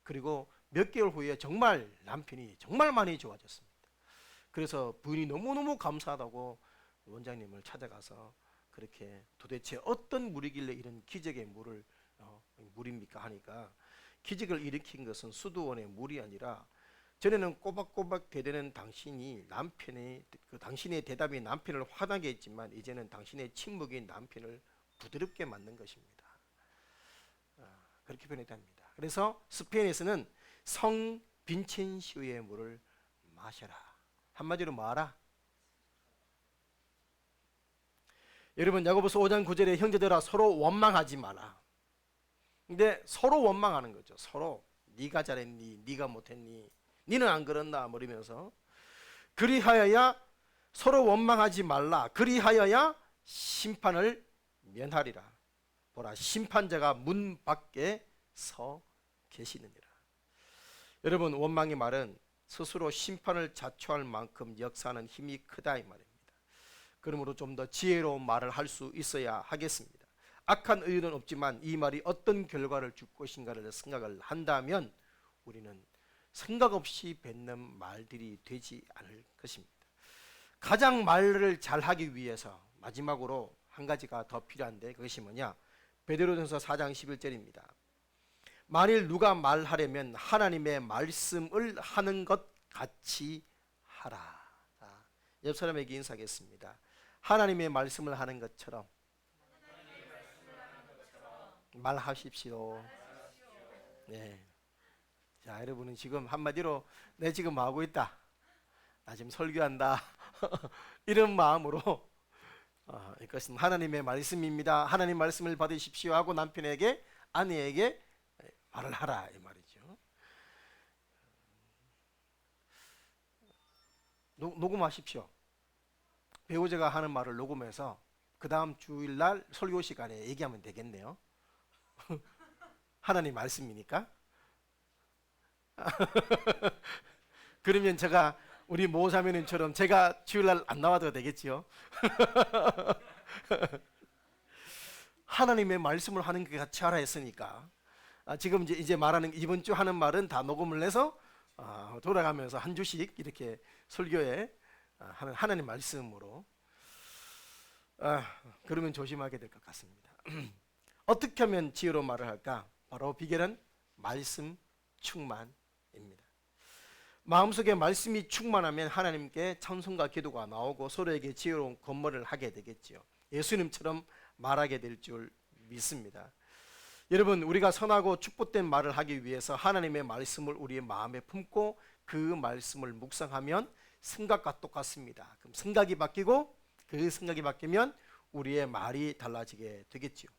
S1: 그리고 몇 개월 후에 정말 남편이 정말 많이 좋아졌습니다. 그래서 부인이 너무너무 감사하다고 원장님을 찾아가서 그렇게 도대체 어떤 물이길래 이런 기적의 물입니까 하니까, 기적을 일으킨 것은 수도원의 물이 아니라 전에는 꼬박꼬박 대드는 당신의 대답이 남편을 화나게 했지만 이제는 당신의 침묵이 남편을 부드럽게 만든 것입니다. 그렇게 표현했답니다. 그래서 스페인에서는 성 빈첸시오의 물을 마셔라. 한마디로 뭐하라? 여러분, 야고보서 5장 9절에 형제들아 서로 원망하지 마라. 근데 서로 원망하는 거죠. 서로 네가 잘했니, 네가 못했니, 니는 안 그런다 이러면서, 그리하여야 서로 원망하지 말라. 그리하여야 심판을 면하리라. 보라, 심판자가 문 밖에 서 계시느니라. 여러분, 원망의 말은 스스로 심판을 자초할 만큼 역사하는 힘이 크다 이 말입니다. 그러므로 좀 더 지혜로운 말을 할 수 있어야 하겠습니다. 악한 의도는 없지만 이 말이 어떤 결과를 줄 것인가를 생각을 한다면 우리는 생각 없이 뱉는 말들이 되지 않을 것입니다. 가장 말을 잘하기 위해서 마지막으로 한 가지가 더 필요한데, 그것이 뭐냐? 베드로전서 4장 11절입니다. 만일 누가 말하려면 하나님의 말씀을 하는 것 같이 하라. 자, 옆 사람에게 인사하겠습니다. 하나님의 말씀을 하는 것처럼 말하십시오. 네. 자, 여러분은 지금 한마디로 내 지금 뭐 하고 있다? 나 지금 설교한다. 이런 마음으로 이것은 하나님의 말씀입니다. 하나님 말씀을 받으십시오 하고 남편에게, 아내에게 말을 하라 이 말이죠. 녹음하십시오. 배우자가 하는 말을 녹음해서 그 다음 주일날 설교 시간에 얘기하면 되겠네요. 하나님 말씀이니까. 그러면 제가 우리 모사모님처럼 제가 주일날 안 나와도 되겠지요. 하나님의 말씀을 하는 것 같이 하라 했으니까 지금 이제 말하는 이번 주 하는 말은 다 녹음을 해서 돌아가면서 한 주씩 이렇게 설교에 하는 하나님 말씀으로 그러면 조심하게 될 것 같습니다. 어떻게 하면 지혜로 말을 할까? 바로 비결은 말씀 충만입니다. 마음속에 말씀이 충만하면 하나님께 찬송과 기도가 나오고 서로에게 지혜로운 건물을 하게 되겠지요. 예수님처럼 말하게 될 줄 믿습니다. 여러분, 우리가 선하고 축복된 말을 하기 위해서 하나님의 말씀을 우리의 마음에 품고 그 말씀을 묵상하면 생각과 똑같습니다. 그럼 생각이 바뀌고 그 생각이 바뀌면 우리의 말이 달라지게 되겠지요.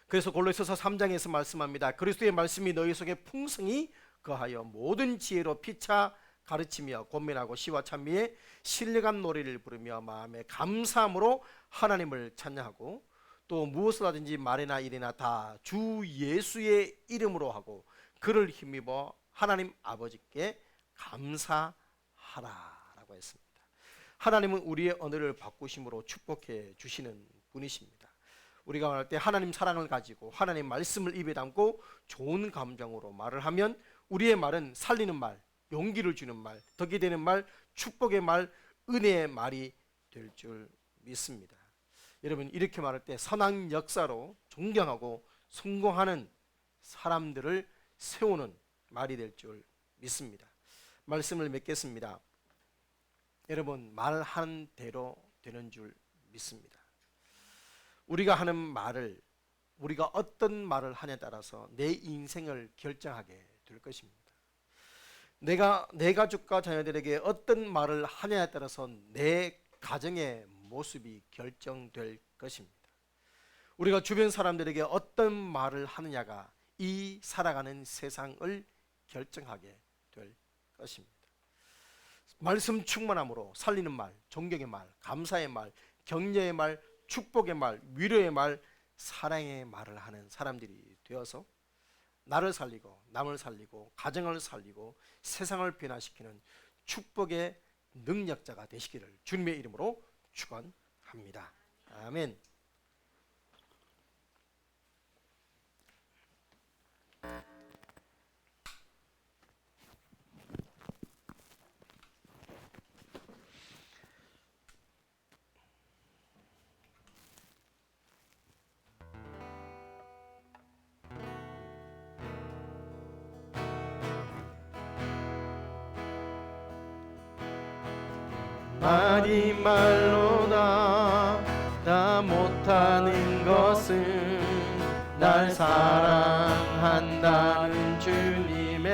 S1: 그래서 골로새서 3장에서 말씀합니다. 그리스도의 말씀이 너희 속에 풍성히 거하여 모든 지혜로 피차 가르치며 권면하고 시와 찬미에 신뢰간 노래를 부르며 마음에 감사함으로 하나님을 찬양하고 또 무엇을 하든지 말이나 일이나 다 주 예수의 이름으로 하고 그를 힘입어 하나님 아버지께 감사하라 라고 했습니다. 하나님은 우리의 언어를 바꾸심으로 축복해 주시는 분이십니다. 우리가 말할 때 하나님 사랑을 가지고 하나님 말씀을 입에 담고 좋은 감정으로 말을 하면 우리의 말은 살리는 말, 용기를 주는 말, 덕이 되는 말, 축복의 말, 은혜의 말이 될 줄 믿습니다. 여러분, 이렇게 말할 때 선한 역사로 존경하고 성공하는 사람들을 세우는 말이 될 줄 믿습니다. 말씀을 맺겠습니다. 여러분, 말한 대로 되는 줄 믿습니다. 우리가 하는 말을, 우리가 어떤 말을 하냐에 따라서 내 인생을 결정하게 될 것입니다. 내가 내 가족과 자녀들에게 어떤 말을 하냐에 따라서 내 가정의 모습이 결정될 것입니다. 우리가 주변 사람들에게 어떤 말을 하느냐가 이 살아가는 세상을 결정하게 될 것입니다. 말씀 충만함으로 살리는 말, 존경의 말, 감사의 말, 격려의 말, 축복의 말, 위로의 말, 사랑의 말을 하는 사람들이 되어서 나를 살리고 남을 살리고 가정을 살리고 세상을 변화시키는 축복의 능력자가 되시기를 주님의 이름으로 축원합니다. 아멘. 마디 말로다 다 못하는 것은 날 사랑한다는 주님의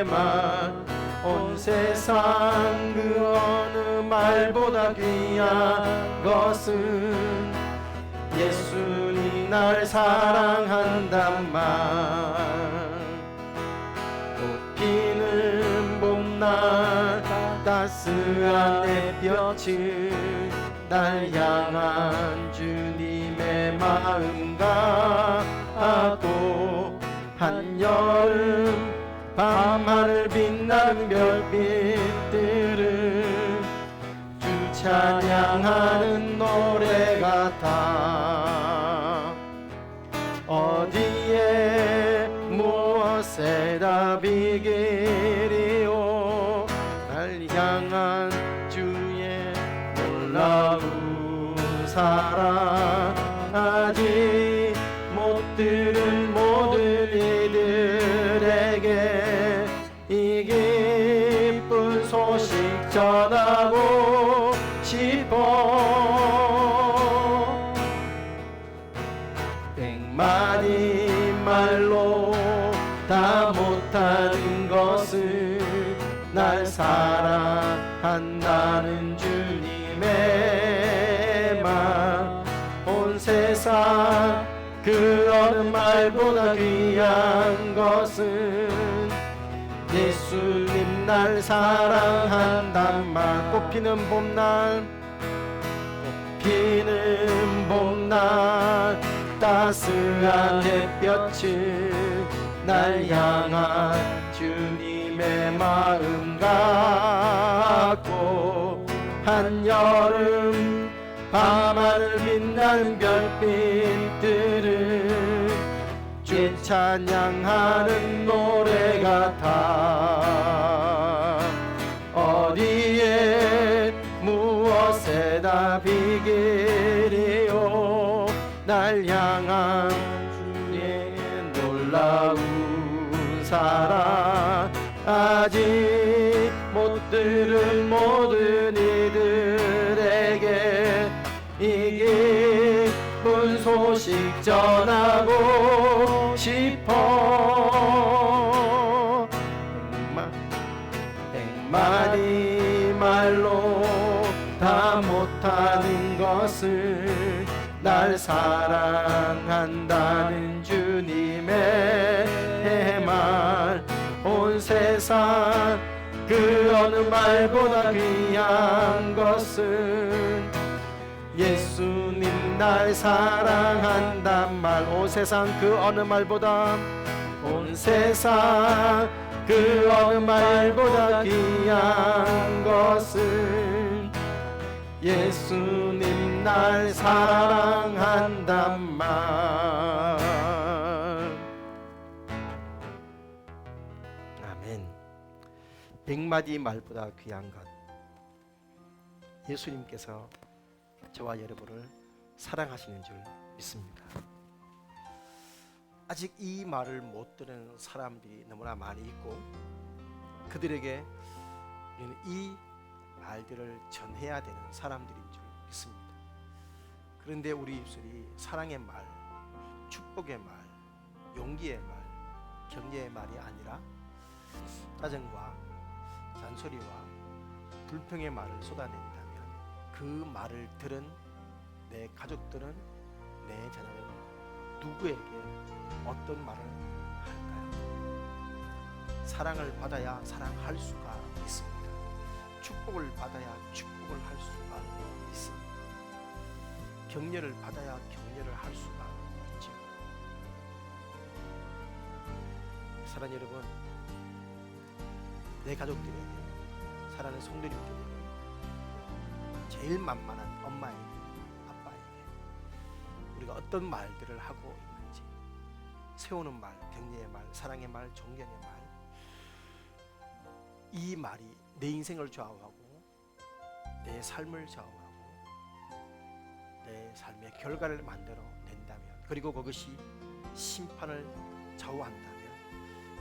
S1: 말 온 세상 그 어느 말보다 귀한 것은 예수님 날 사랑한단 말 꽃피는 봄날 따스한 햇볕을 날 향한 주님의 마음 같고 한여름 밤하늘 빛나는 별빛들은 주 찬양하는 노래 같아 어디에 무엇에다 비길이요 날 향한 주의 놀라운 사랑 아직 못 들은 모든 이들에게 이 기쁜 소식 전하고 싶어 백마디 말로 다 못하는 것은 날 사랑한다는 주님의 말 온 세상 그 어느 말보다 귀한 것은 예수님 날 사랑한단 말 꽃피는 봄날 따스한 햇볕을 날 향한 주님의 마음 같고 한여름 밤하늘 빛나는 별빛들은 주 찬양하는 노래 같아 어디에 무엇에다 비길이요 날 향한 주의 놀라운 사랑 아직 못 들은 모든 이들에게 이 기쁜 소식 전하고 싶어 백마디 말로 다 못하는 것을 날 사랑한다는 주님의 말 온 세상 그 어느 말보다 귀한 것은 예수님 날 사랑한단 말 온 세상 그 어느 말보다 온 세상 그 어느 말보다 귀한 것은 예수님 날 사랑한단 말 아멘 백마디 말보다 귀한 것 예수님께서 저와 여러분을 사랑하시는 줄 믿습니다. 아직 이 말을 못 듣는 사람들이 너무나 많이 있고 그들에게 우리는 이 말들을 전해야 되는 사람들인 줄 믿습니다. 그런데 우리 입술이 사랑의 말, 축복의 말, 용기의 말, 격려의 말이 아니라 짜증과 잔소리와 불평의 말을 쏟아낸다면 그 말을 들은 내 가족들은 내 자녀는 누구에게 어떤 말을 할까요? 사랑을 받아야 사랑할 수가 있습니다. 축복을 받아야 축복을 할 수가 있습니다. 격려를 받아야 격려를 할 수가 있죠. 사랑하는 여러분, 내 가족들에게 사랑하는 성도님들에게 제일 만만한 엄마에게 아빠에게 우리가 어떤 말들을 하고 있는지 세우는 말, 격려의 말, 사랑의 말, 존경의 말 이 말이 내 인생을 좌우하고 내 삶을 좌우하고 내 삶의 결과를 만들어 낸다면 그리고 그것이 심판을 좌우한다면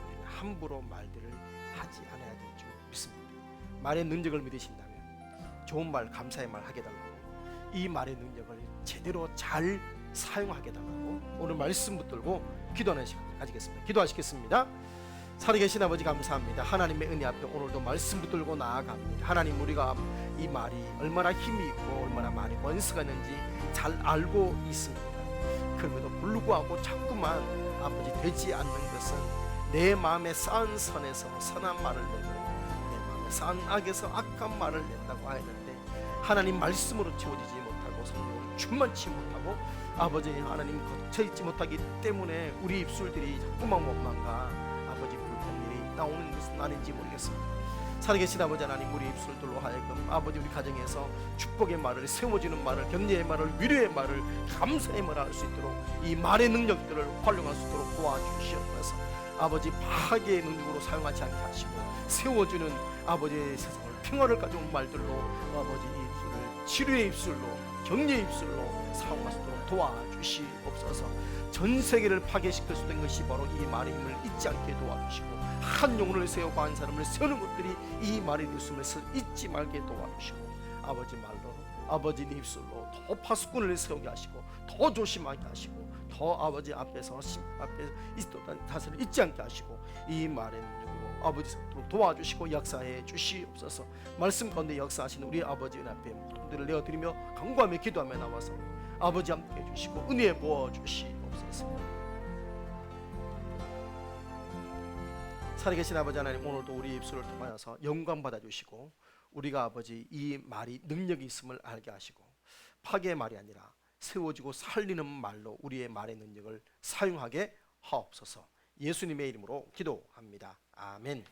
S1: 우리는 함부로 말들을 하지 않아야 될 줄 믿습니다. 말의 능력을 믿으신다면 좋은 말, 감사의 말 하게 달라고, 이 말의 능력을 제대로 잘 사용하게 달라고 오늘 말씀 붙들고 기도하는 시간을 가지겠습니다. 기도하시겠습니다. 살아계신 아버지 감사합니다. 하나님의 은혜 앞에 오늘도 말씀 붙들고 나아갑니다. 하나님, 우리가 이 말이 얼마나 힘이 있고 얼마나 많이 원수가 있는지 잘 알고 있습니다. 그럼에도 불구하고 자꾸만 아버지 되지 않는 것은 내 마음에 쌓은 선에서 선한 말을 내고 내 마음에 쌓은 악에서 악한 말을 낸다고 하였는데, 하나님 말씀으로 채워지지 못하고 성령으로 충만치 못하고 아버지 하나님 거쳐있지 못하기 때문에 우리 입술들이 자꾸만 원망과 아버지 불평일이 나오는 것은 아닌지 모르겠습니다. 살아계신 아버지 하나님, 우리 입술들로 하여금 아버지 우리 가정에서 축복의 말을, 세워주는 말을, 격려의 말을, 위로의 말을, 감사의 말을 할 수 있도록 이 말의 능력들을 활용할 수 있도록 도와주시옵소서. 아버지 파괴의 능력으로 사용하지 않게 하시고 세워주는 아버지의 세상을 평화를 가져온 말들로 아버지 입술을 치료의 입술로, 격려의 입술로 사용할 수 있도록 도와주시옵소서. 전 세계를 파괴시킬 수 있는 것이 바로 이 말의 힘을 잊지 않게 도와주시고, 한 영혼을 세우고 한 사람을 세우는 것들이 이 말의 있음을 잊지 말게 도와주시고, 아버지 말로, 아버지 네 입술로 더 파수꾼을 세우게 하시고 더 조심하게 하시고 더 아버지 앞에서 있었던 다스를 잊지 않게 하시고 이 말의 능력으로 아버지 속도록 도와주시고 역사해 주시옵소서. 말씀 가운데 역사하시는 우리 아버지 앞에 모든들을 내어드리며 간구하며 기도하며 나와서 아버지 함께 해주시고 은혜에 부어주시옵소서. 살아계신 아버지 하나님, 오늘도 우리 입술을 통하여서 영광 받아주시고 우리가 아버지 이 말이 능력이 있음을 알게 하시고 파괴의 말이 아니라 세워지고 살리는 말로 우리의 말의 능력을 사용하게 하옵소서. 예수님의 이름으로 기도합니다. 아멘.